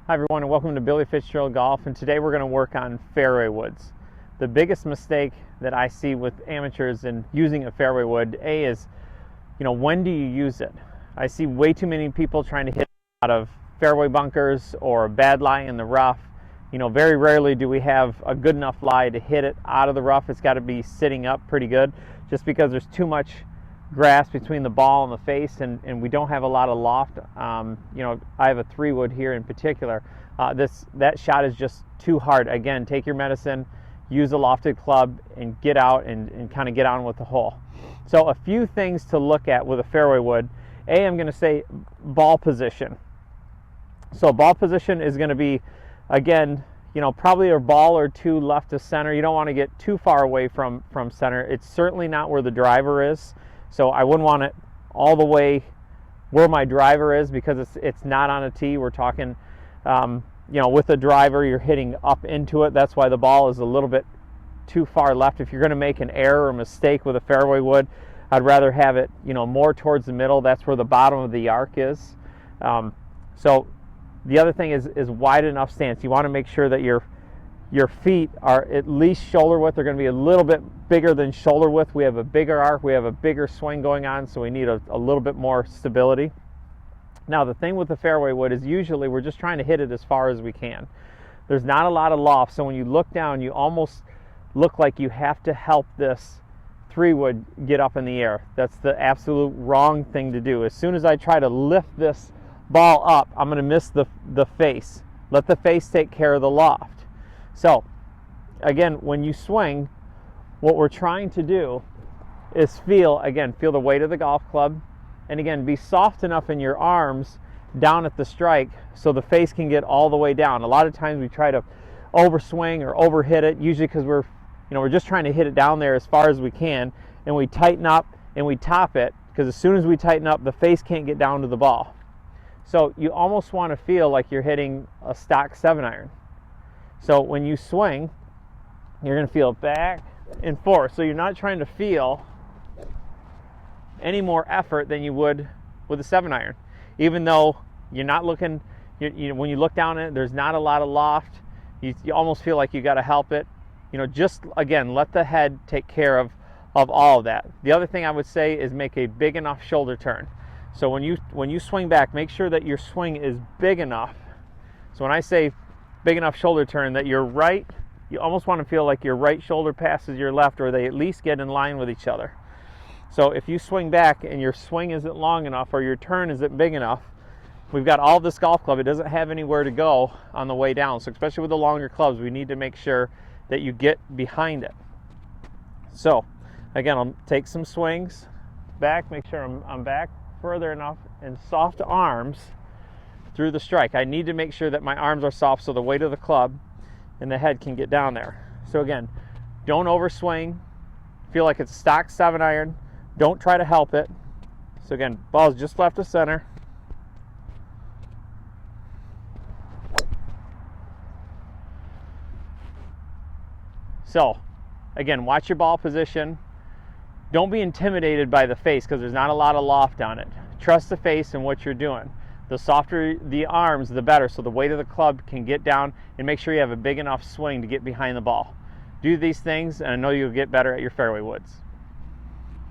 Hi everyone, and welcome to Billy Fitzgerald Golf, and today we're going to work on fairway woods. The biggest mistake that I see with amateurs in using a fairway wood, is, when do you use it? I see way too many people trying to hit out of fairway bunkers or a bad lie in the rough. Very rarely do we have a good enough lie to hit it out of the rough. It's got to be sitting up pretty good, just because there's too much grass between the ball and the face, and we don't have a lot of loft. I have a 3-wood here in particular. That shot is just too hard. Again, take your medicine, use a lofted club, and get out and kind of get on with the hole. So a few things to look at with a fairway wood. I'm going to say ball position. So ball position is going to be, again, probably a ball or two left of center. You don't want to get too far away from center. It's certainly not where the driver is. So I wouldn't want it all the way where my driver is, because it's not on a tee. We're talking, with a driver, you're hitting up into it. That's why the ball is a little bit too far left. If you're going to make an error or mistake with a fairway wood, I'd rather have it, more towards the middle. That's where the bottom of the arc is. So the other thing is wide enough stance. You want to make sure that your feet are at least shoulder width. They're going to be a little bit bigger than shoulder width. We have a bigger arc, we have a bigger swing going on, so we need a little bit more stability. Now, the thing with the fairway wood is usually we're just trying to hit it as far as we can. There's not a lot of loft, so when you look down, you almost look like you have to help this 3-wood get up in the air. That's the absolute wrong thing to do. As soon as I try to lift this ball up, I'm going to miss the face. Let the face take care of the loft. So, again, when you swing, what we're trying to do is feel the weight of the golf club, and again, be soft enough in your arms down at the strike so the face can get all the way down. A lot of times we try to overswing or overhit it, usually because we're just trying to hit it down there as far as we can, and we tighten up and we top it, because as soon as we tighten up, the face can't get down to the ball. So you almost want to feel like you're hitting a stock 7-iron. So when you swing, you're going to feel back and forth. So you're not trying to feel any more effort than you would with a 7-iron. Even though you're not looking, when you look down at it, there's not a lot of loft. You almost feel like you got to help it. Just, again, let the head take care of all of that. The other thing I would say is make a big enough shoulder turn. So when you swing back, make sure that your swing is big enough. So when I say big enough shoulder turn, that you almost want to feel like your right shoulder passes your left, or they at least get in line with each other. So if you swing back and your swing isn't long enough, or your turn isn't big enough, we've got all this golf club, it doesn't have anywhere to go on the way down. So especially with the longer clubs, we need to make sure that you get behind it. So again, I'll take some swings back, make sure I'm back further enough, and soft arms through the strike. I need to make sure that my arms are soft so the weight of the club and the head can get down there. So again, don't overswing. Feel like it's stock 7-iron. Don't try to help it. So again, ball's just left of center. So again, watch your ball position. Don't be intimidated by the face, because there's not a lot of loft on it. Trust the face and what you're doing. The softer the arms, the better, so the weight of the club can get down, and make sure you have a big enough swing to get behind the ball. Do these things, and I know you'll get better at your fairway woods.